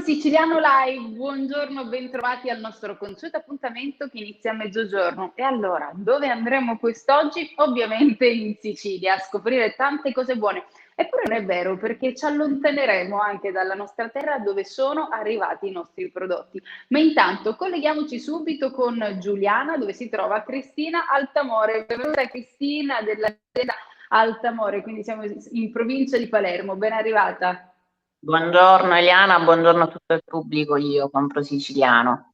Siciliano Live, buongiorno, bentrovati al nostro consueto appuntamento che inizia a mezzogiorno. E allora, dove andremo quest'oggi? Ovviamente in Sicilia, a scoprire tante cose buone. Eppure non è vero, perché ci allontaneremo anche dalla nostra terra dove sono arrivati i nostri prodotti. Ma intanto colleghiamoci subito con Giuliana, dove si trova Cristina Altamore. Benvenuta Cristina dell'azienda Altamore, quindi siamo in provincia di Palermo. Ben arrivata. Buongiorno Eliana, buongiorno a tutto il pubblico, io compro siciliano.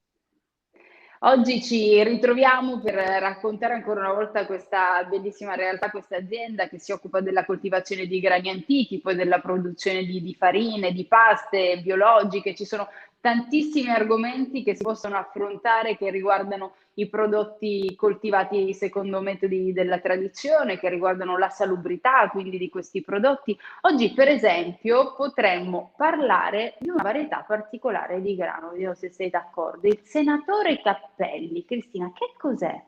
Oggi ci ritroviamo per raccontare ancora una volta questa bellissima realtà, questa azienda che si occupa della coltivazione di grani antichi, poi della produzione di farine, di paste biologiche. Ci sono tantissimi argomenti che si possono affrontare che riguardano i prodotti coltivati secondo metodi della tradizione, che riguardano la salubrità quindi di questi prodotti. Oggi, per esempio, potremmo parlare di una varietà particolare di grano, vediamo se sei d'accordo. Il senatore Cappelli. Cristina, che cos'è?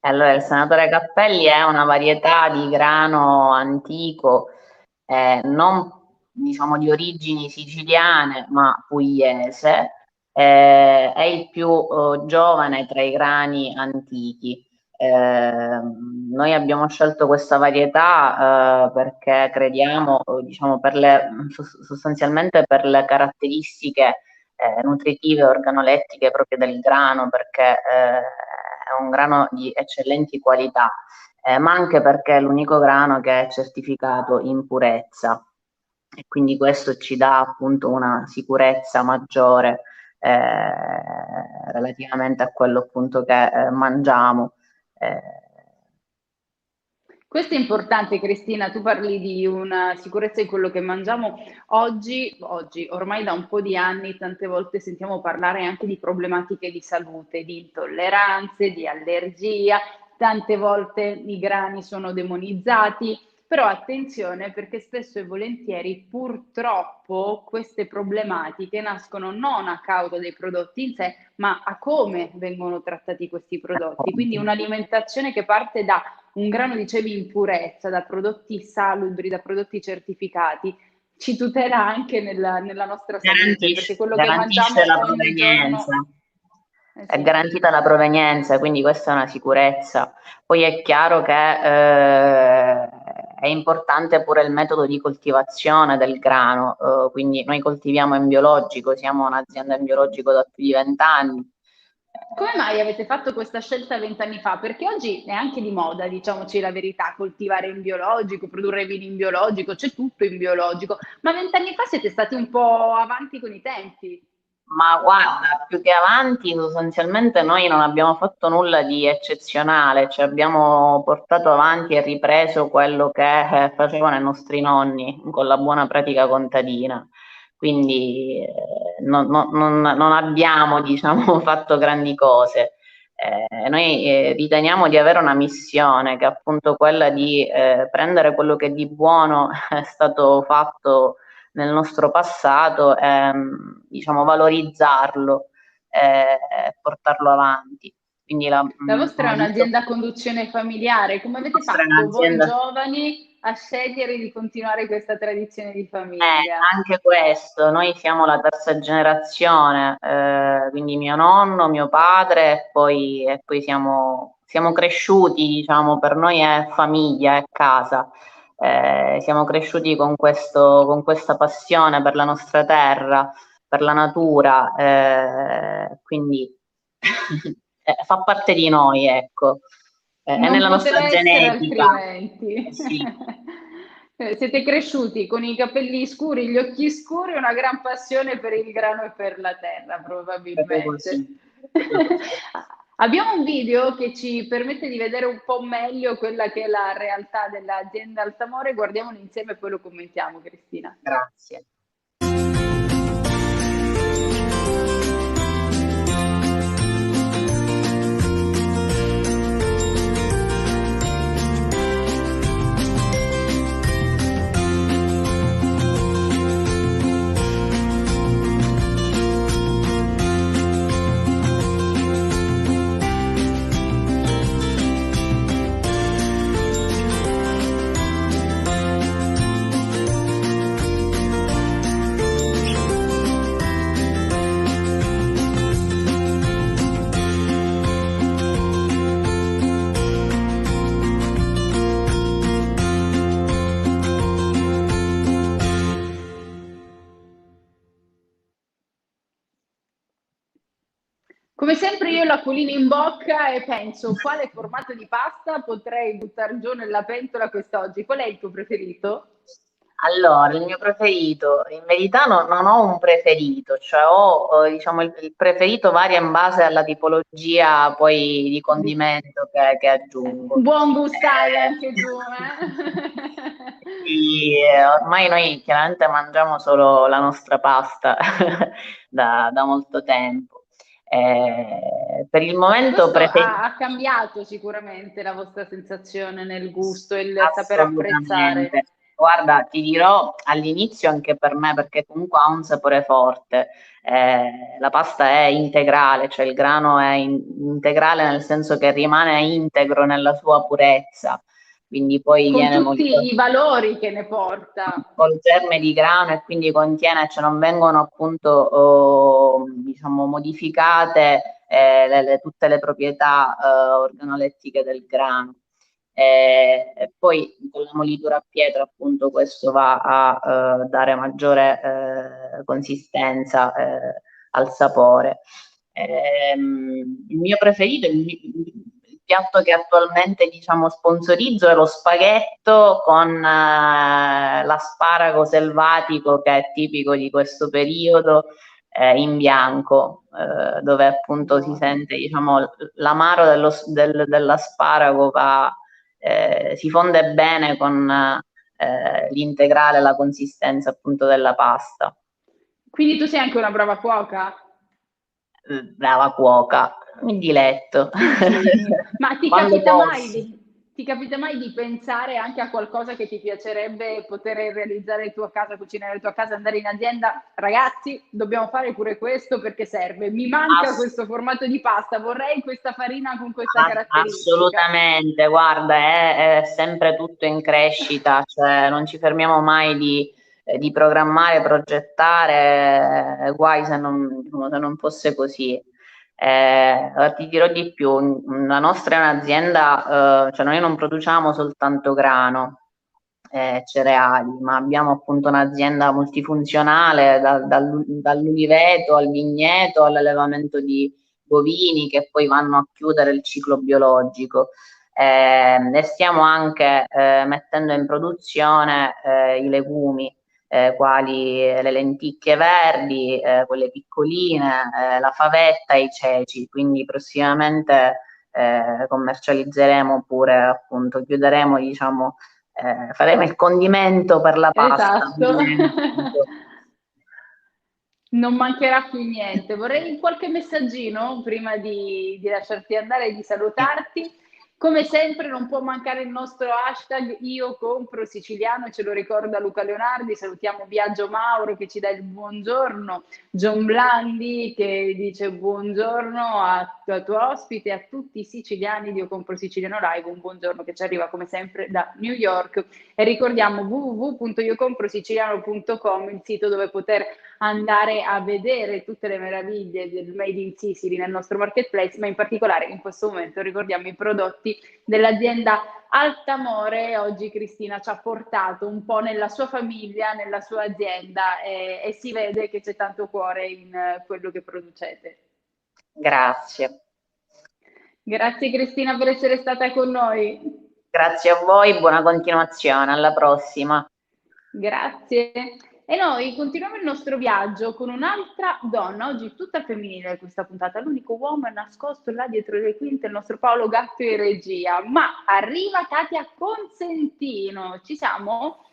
Allora, il senatore Cappelli è una varietà di grano antico, non diciamo di origini siciliane, ma pugliese. È il più giovane tra i grani antichi. Noi abbiamo scelto questa varietà perché crediamo, diciamo, sostanzialmente per le caratteristiche nutritive, organolettiche proprio del grano, perché è un grano di eccellenti qualità, ma anche perché è l'unico grano che è certificato in purezza e quindi questo ci dà appunto una sicurezza maggiore relativamente a quello appunto che mangiamo. Questo è importante, Cristina, tu parli di una sicurezza in quello che mangiamo. Oggi, ormai da un po' di anni, tante volte sentiamo parlare anche di problematiche di salute, di intolleranze, di allergia, tante volte i grani sono demonizzati, però attenzione perché spesso e volentieri purtroppo queste problematiche nascono non a causa dei prodotti in sé, ma a come vengono trattati questi prodotti. Quindi un'alimentazione che parte da un grano, dicevi, in purezza, da prodotti salubri, da prodotti certificati, ci tutela anche nella nostra salute, perché quello che mangiamo Garantisce la ogni provenienza. giorno... È sì. garantita la provenienza, quindi questa è una sicurezza. Poi è chiaro che è importante pure il metodo di coltivazione del grano, quindi noi coltiviamo in biologico, siamo un'azienda in biologico da più di 20 anni. Come mai avete fatto questa scelta 20 anni fa? Perché oggi è anche di moda, diciamoci la verità, coltivare in biologico, produrre vini in biologico, c'è tutto in biologico, ma 20 anni fa siete stati un po' avanti con i tempi. Ma guarda, più che avanti, sostanzialmente noi non abbiamo fatto nulla di eccezionale, cioè abbiamo portato avanti e ripreso quello che facevano i nostri nonni con la buona pratica contadina. Quindi non abbiamo, diciamo, fatto grandi cose. Noi riteniamo di avere una missione che è appunto quella di prendere quello che di buono è stato fatto nel nostro passato, diciamo valorizzarlo e portarlo avanti. Quindi La vostra è un'azienda a conduzione familiare, come avete fatto voi giovani a scegliere di continuare questa tradizione di famiglia? Anche questo, noi siamo la terza generazione, quindi mio nonno, mio padre e poi siamo cresciuti, diciamo, per noi è famiglia, è casa. Siamo cresciuti con questa passione per la nostra terra, per la natura, quindi fa parte di noi, ecco, è Non nella nostra poteva essere genetica. altrimenti. Sì. Siete cresciuti con i capelli scuri, gli occhi scuri e una gran passione per il grano e per la terra, probabilmente. Abbiamo un video che ci permette di vedere un po' meglio quella che è la realtà dell'azienda Altamore. Guardiamolo insieme e poi lo commentiamo, Cristina. Grazie. Come sempre io l'acquolina in bocca e penso quale formato di pasta potrei buttare giù nella pentola quest'oggi. Qual è il tuo preferito? Allora, il mio preferito, in verità non ho un preferito, cioè diciamo, il preferito varia in base alla tipologia poi di condimento che aggiungo. Buon gustare anche tu, Ormai noi chiaramente mangiamo solo la nostra pasta da molto tempo. Per il momento Questo preferisco. ha cambiato sicuramente la vostra sensazione nel gusto, il saper apprezzare. Assolutamente. Guarda, ti dirò all'inizio anche per me, perché comunque ha un sapore forte. La pasta è integrale, cioè il grano è integrale nel senso che rimane integro nella sua purezza, quindi poi Con viene molto tutti i valori che ne porta. col germe di grano e quindi contiene, cioè non vengono appunto diciamo modificate tutte le proprietà organolettiche del grano. E poi con la molitura a pietra appunto questo va a dare maggiore consistenza al sapore. Il mio preferito, il piatto che attualmente diciamo sponsorizzo è lo spaghetto con l'asparago selvatico che è tipico di questo periodo in bianco, dove appunto si Buono. sente diciamo l'amaro dell'asparago si fonde bene con l'integrale, la consistenza appunto della pasta. Quindi tu sei anche una brava cuoca? Brava cuoca, mi diletto. Cucini. Ma Quando posso. ti capita mai di pensare anche a qualcosa che ti piacerebbe poter realizzare in tua casa, cucinare in tua casa, andare in azienda? Ragazzi, dobbiamo fare pure questo perché serve. Mi manca Ass- questo formato di pasta, vorrei questa farina con questa caratteristica. Assolutamente, guarda, è sempre tutto in crescita, cioè non ci fermiamo mai di programmare, progettare, guai se non fosse così. Ti dirò di più, la nostra è un'azienda, cioè noi non produciamo soltanto grano, cereali, ma abbiamo appunto un'azienda multifunzionale dall'uliveto al vigneto all'allevamento di bovini che poi vanno a chiudere il ciclo biologico. E stiamo anche mettendo in produzione i legumi, quali le lenticchie verdi, quelle piccoline, la favetta e i ceci. Quindi prossimamente commercializzeremo pure, appunto, chiuderemo, diciamo, faremo il condimento per la pasta. Esatto. Non mancherà più niente. Vorrei qualche messaggino prima di lasciarti andare e di salutarti. Come sempre non può mancare il nostro hashtag Io compro siciliano, ce lo ricorda Luca Leonardi. Salutiamo Biagio Mauro che ci dà il buongiorno, John Blandi che dice buongiorno a tuo ospite e a tutti i siciliani di Io compro siciliano live. Un buongiorno che ci arriva come sempre da New York. E ricordiamo www.iocomprosiciliano.com, il sito dove poter andare a vedere tutte le meraviglie del Made in Sicily nel nostro marketplace, ma in particolare in questo momento ricordiamo i prodotti dell'azienda Altamore. Oggi Cristina ci ha portato un po' nella sua famiglia, nella sua azienda e si vede che c'è tanto cuore in quello che producete. Grazie. Grazie Cristina per essere stata con noi. Grazie a voi, buona continuazione, alla prossima. Grazie. E noi continuiamo il nostro viaggio con un'altra donna, oggi tutta femminile questa puntata, l'unico uomo è nascosto là dietro le quinte, il nostro Paolo Gatto in regia, ma arriva Katia Consentino, ci siamo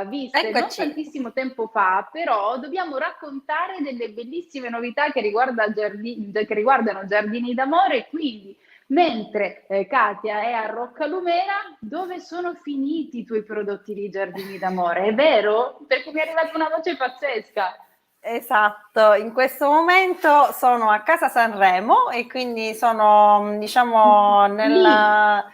viste non Eccoci. tantissimo tempo fa, però dobbiamo raccontare delle bellissime novità che riguardano Giardini d'Amore, quindi mentre Katia è a Roccalumera, dove sono finiti i tuoi prodotti di Giardini d'Amore? È vero? Perché mi è arrivata una voce pazzesca. Esatto, in questo momento sono a Casa Sanremo e quindi sono, diciamo, nel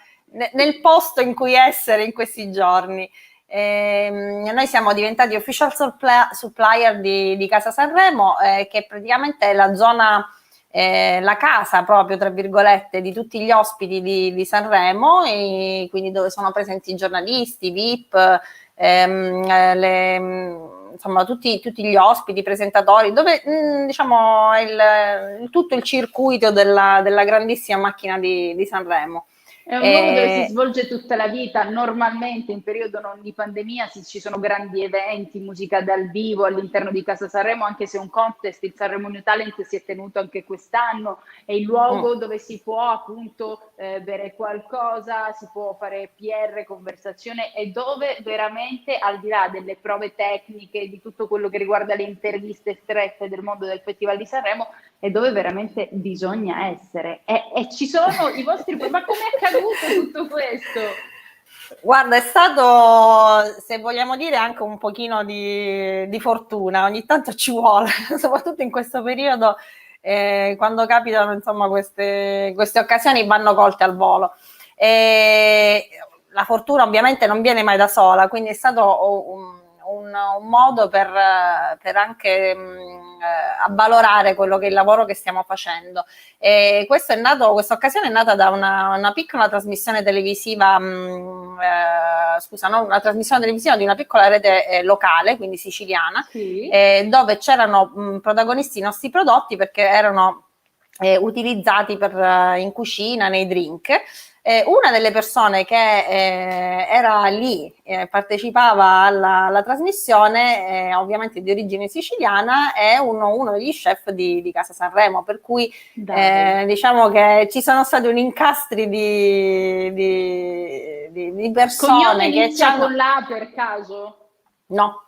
posto in cui essere in questi giorni. Noi siamo diventati official supplier di Casa Sanremo, che praticamente è la zona, la casa proprio, tra virgolette, di tutti gli ospiti di Sanremo, e quindi dove sono presenti i giornalisti, VIP, insomma tutti gli ospiti, i presentatori, dove diciamo tutto il circuito della grandissima macchina di Sanremo. È un luogo dove si svolge tutta la vita, normalmente in periodo non di pandemia ci sono grandi eventi, musica dal vivo all'interno di Casa Sanremo, anche se un contest, il Sanremo New Talent, si è tenuto anche quest'anno, è il luogo dove si può appunto bere qualcosa, si può fare PR, conversazione, e dove veramente, al di là delle prove tecniche, di tutto quello che riguarda le interviste strette del mondo del Festival di Sanremo, è dove veramente bisogna essere. E ci sono i vostri... Ma come è accaduto tutto questo? Guarda, è stato, se vogliamo dire, anche un pochino di fortuna, ogni tanto ci vuole, soprattutto in questo periodo, quando capitano insomma queste occasioni vanno colte al volo. La fortuna ovviamente non viene mai da sola, quindi è stato un modo per anche avvalorare quello che è il lavoro che stiamo facendo. Questa occasione è nata da una piccola trasmissione televisiva, una trasmissione televisiva di una piccola rete locale, quindi siciliana, sì, dove c'erano protagonisti i nostri prodotti, perché erano utilizzati in cucina, nei drink. Una delle persone che era lì, partecipava alla trasmissione, ovviamente di origine siciliana, è uno degli chef di Casa Sanremo, per cui diciamo che ci sono stati un incastri di persone. Cognome che inizia con la per caso? No,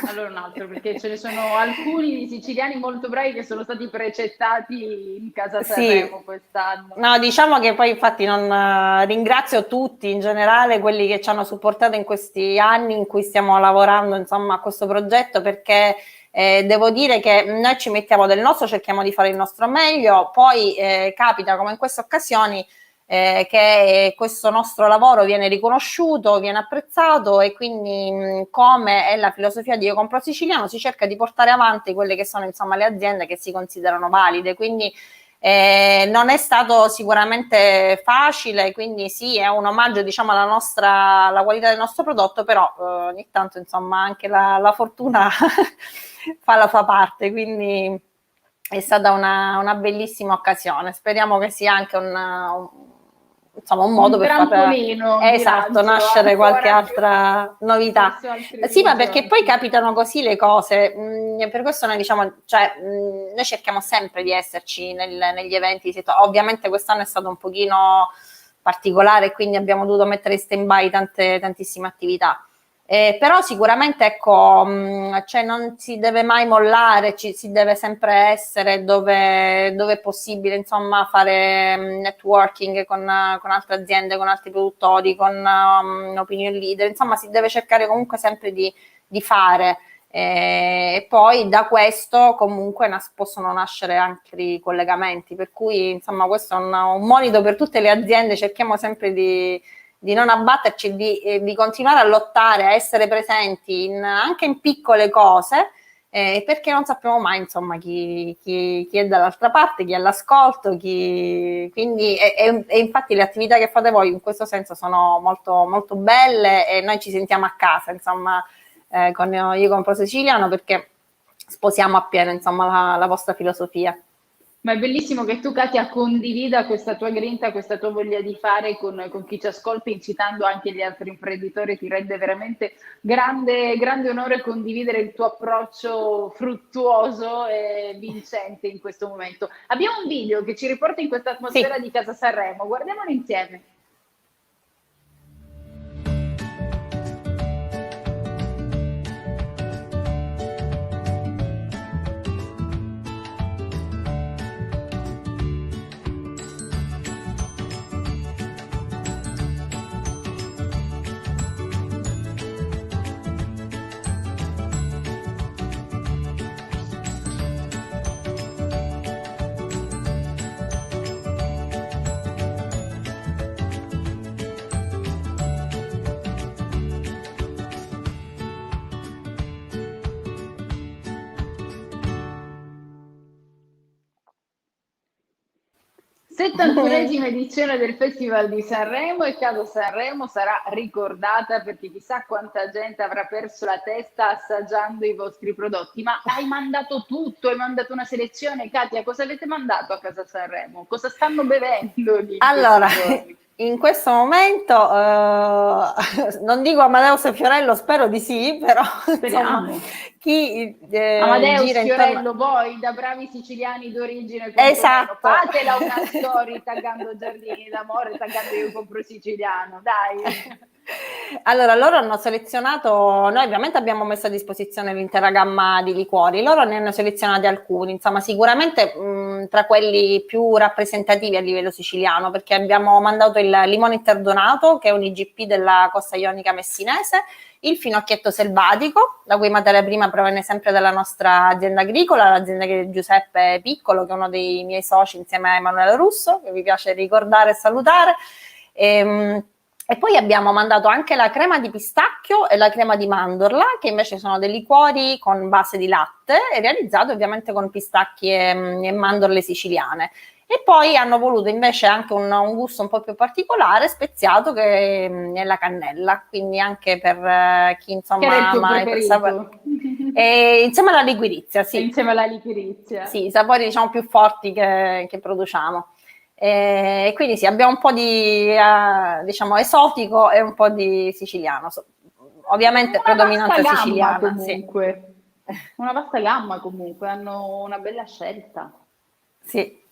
allora un altro, perché ce ne sono alcuni siciliani molto bravi che sono stati precettati in Casa Sanremo quest'anno. No, diciamo che poi infatti ringrazio tutti in generale, quelli che ci hanno supportato in questi anni in cui stiamo lavorando insomma a questo progetto, perché devo dire che noi ci mettiamo del nostro, cerchiamo di fare il nostro meglio, poi capita come in queste occasioni che questo nostro lavoro viene riconosciuto, viene apprezzato, e quindi come è la filosofia di Io Compro Siciliano, si cerca di portare avanti quelle che sono insomma le aziende che si considerano valide, quindi non è stato sicuramente facile, quindi sì, è un omaggio diciamo alla qualità del nostro prodotto, però ogni tanto insomma anche la fortuna fa la sua parte, quindi è stata una bellissima occasione. Speriamo che sia anche un modo per far nascere qualche altra novità. Sì, ma perché poi capitano così le cose. Per questo noi diciamo, noi cerchiamo sempre di esserci negli eventi. Ovviamente quest'anno è stato un pochino particolare, quindi abbiamo dovuto mettere in stand-by tantissime attività. Però sicuramente ecco, non si deve mai mollare, si deve sempre essere dove è possibile, insomma, fare networking con altre aziende, con altri produttori, con opinion leader, insomma si deve cercare comunque sempre di fare, e poi da questo comunque possono nascere altri collegamenti, per cui insomma questo è un monito per tutte le aziende. Cerchiamo sempre di non abbatterci, di continuare a lottare, a essere presenti anche in piccole cose, perché non sappiamo mai insomma chi è dall'altra parte, chi è all'ascolto, quindi e infatti le attività che fate voi in questo senso sono molto, molto belle, e noi ci sentiamo a casa insomma con Io Compro Siciliano, perché sposiamo appieno insomma la vostra filosofia. Ma è bellissimo che tu, Katia, condivida questa tua grinta, questa tua voglia di fare con chi ci ascolta, incitando anche gli altri imprenditori. Ti rende veramente grande onore condividere il tuo approccio fruttuoso e vincente in questo momento. Abbiamo un video che ci riporta in questa atmosfera di Casa Sanremo, guardiamolo insieme. 71esima edizione del Festival di Sanremo, e Casa Sanremo sarà ricordata perché chissà quanta gente avrà perso la testa assaggiando i vostri prodotti. Ma hai mandato tutto, hai mandato una selezione. Katia, cosa avete mandato a Casa Sanremo? Cosa stanno bevendo lì? Allora, in questo momento, non dico Amadeus e Fiorello, spero di sì, però insomma, chi Amadeus, gira Fiorello, voi da bravi siciliani d'origine, esatto, fatela una storia taggando Giardini d'Amore, taggando Io Compro Siciliano, dai. Allora, loro hanno selezionato, noi ovviamente abbiamo messo a disposizione l'intera gamma di liquori, loro ne hanno selezionati alcuni, insomma sicuramente tra quelli più rappresentativi a livello siciliano, perché abbiamo mandato il limone interdonato, che è un IGP della costa ionica messinese, il finocchietto selvatico, la cui materia prima proviene sempre dalla nostra azienda agricola, l'azienda di Giuseppe Piccolo, che è uno dei miei soci insieme a Emanuele Russo, che vi piace ricordare e salutare. E poi abbiamo mandato anche la crema di pistacchio e la crema di mandorla, che invece sono dei liquori con base di latte, e realizzati ovviamente con pistacchi e mandorle siciliane. E poi hanno voluto invece anche un gusto un po' più particolare, speziato, che è la cannella, quindi anche per chi insomma ama i sapori. Insieme alla liquirizia, sì. Insieme alla liquirizia. Sì, i sapori diciamo più forti che produciamo. E quindi sì, abbiamo un po' di diciamo esotico e un po' di siciliano, ovviamente predominante siciliana. Comunque. Sì. Una vasta gamma comunque, hanno una bella scelta. Sì.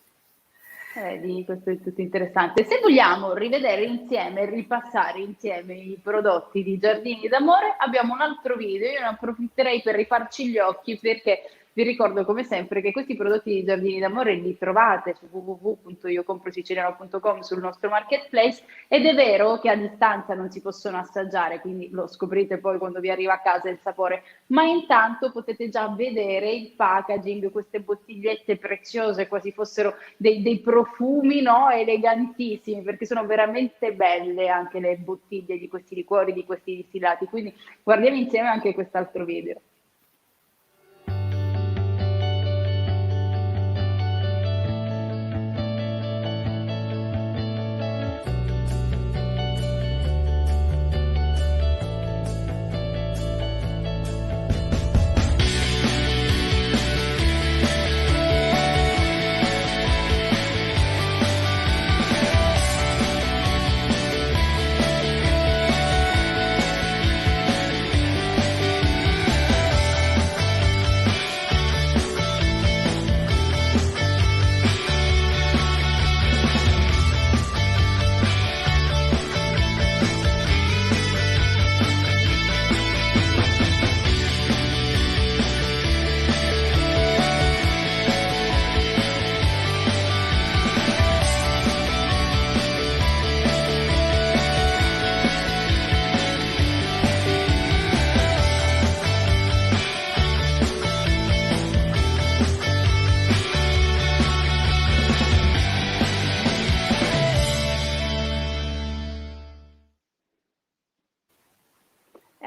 Questo è tutto interessante. Se vogliamo rivedere insieme, ripassare insieme i prodotti di Giardini d'Amore, abbiamo un altro video. Io ne approfitterei per rifarci gli occhi, perché vi ricordo come sempre che questi prodotti di Giardini d'Amore li trovate su www.iocomprosiciliano.com, sul nostro marketplace, ed è vero che a distanza non si possono assaggiare, quindi lo scoprite poi quando vi arriva a casa il sapore, ma intanto potete già vedere il packaging, queste bottigliette preziose, quasi fossero dei profumi, no? Elegantissimi, perché sono veramente belle anche le bottiglie di questi liquori, di questi distillati. Quindi guardiamo insieme anche quest'altro video.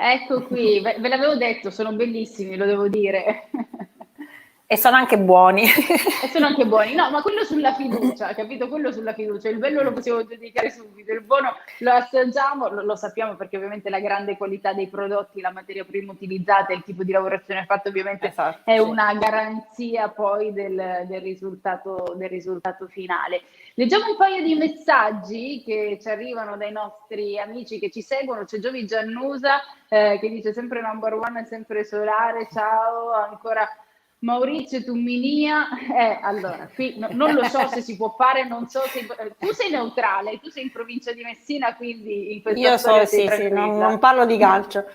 Ecco qui, ve l'avevo detto, sono bellissimi, lo devo dire. E sono anche buoni. E sono anche buoni. No, ma quello sulla fiducia, capito? Quello sulla fiducia. Il bello lo possiamo giudicare subito, il buono lo assaggiamo, lo sappiamo, perché ovviamente la grande qualità dei prodotti, la materia prima utilizzata, il tipo di lavorazione fatta ovviamente è una garanzia poi del risultato finale. Leggiamo un paio di messaggi che ci arrivano dai nostri amici che ci seguono. C'è Giovi Giannusa che dice sempre number one e sempre solare, ciao, ancora Maurizio Tumminia. Allora, qui non lo so se si può fare, non so se tu sei neutrale, tu sei in provincia di Messina, quindi in questa storia sei tranquilla. Non parlo di calcio.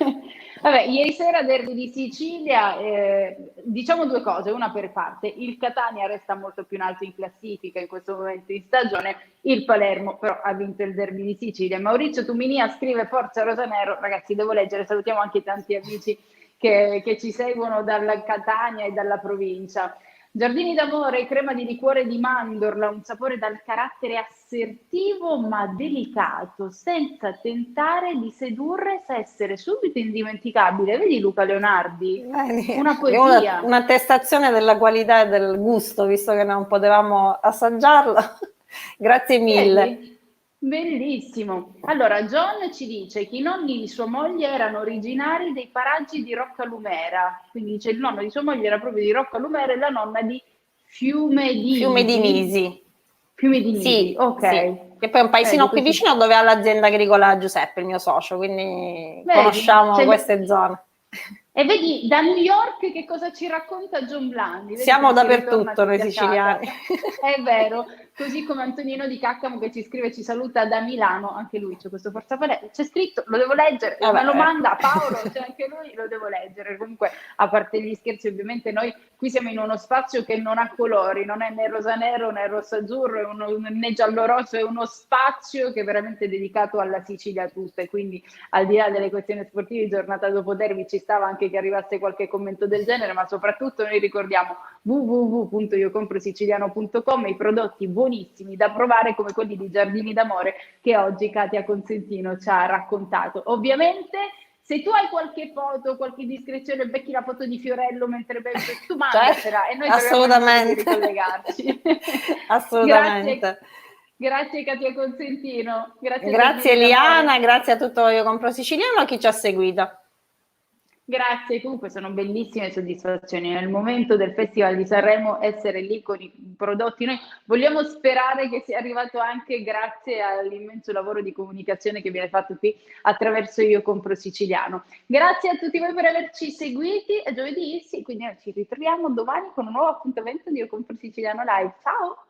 Vabbè, ieri sera derby di Sicilia, diciamo due cose, una per parte. Il Catania resta molto più in alto in classifica in questo momento in stagione, il Palermo però ha vinto il derby di Sicilia. Maurizio Tuminia scrive Forza Rosanero, ragazzi devo leggere, salutiamo anche tanti amici che ci seguono dalla Catania e dalla provincia. Giardini d'Amore, crema di liquore di mandorla, un sapore dal carattere assertivo ma delicato, senza tentare di sedurre, sa essere subito indimenticabile. Vedi Luca Leonardi? Una poesia. Un'attestazione della qualità e del gusto, visto che non potevamo assaggiarla. Grazie mille. Vedi? Bellissimo. Allora, John ci dice che i nonni di sua moglie erano originari dei paraggi di Roccalumera, quindi dice il nonno di sua moglie era proprio di Roccalumera e la nonna di Fiume di Fiume di Nisi. Nisi. Fiume di Nisi, Sì, ok. sì. Che poi è un paesino qui vicino dove ha l'azienda agricola Giuseppe, il mio socio, quindi conosciamo queste zone. E vedi da New York che cosa ci racconta John Blandi. Vedi, siamo dappertutto noi siciliani. È vero, così come Antonino di Caccamo che ci scrive e ci saluta da Milano, anche lui c'è questo Forza Palermo, c'è scritto, lo devo leggere, me lo manda Paolo, c'è anche lui, lo devo leggere. Comunque, a parte gli scherzi, ovviamente noi qui siamo in uno spazio che non ha colori, non è né rosa nero né rossa azzurro, né giallo rosso, è uno spazio che è veramente dedicato alla Sicilia tutta, e quindi al di là delle questioni sportive, giornata dopo derby ci stava anche che arrivasse qualche commento del genere, ma soprattutto noi ricordiamo www.iocomprosiciliano.com e i prodotti buonissimi da provare come quelli di Giardini d'Amore che oggi Katia Consentino ci ha raccontato. Ovviamente se tu hai qualche foto, qualche indiscrezione, becchi la foto di Fiorello mentre bevi, tu mandacela e noi assolutamente di ricollegarci. Assolutamente. Grazie Katia Consentino. Grazie Eliana, grazie a tutto Io Compro Siciliano, a chi ci ha seguito. Grazie, comunque sono bellissime soddisfazioni nel momento del Festival di Sanremo, essere lì con i prodotti. Noi vogliamo sperare che sia arrivato anche grazie all'immenso lavoro di comunicazione che viene fatto qui attraverso Io Compro Siciliano. Grazie a tutti voi per averci seguiti, è giovedì, sì, quindi ci ritroviamo domani con un nuovo appuntamento di Io Compro Siciliano Live. Ciao!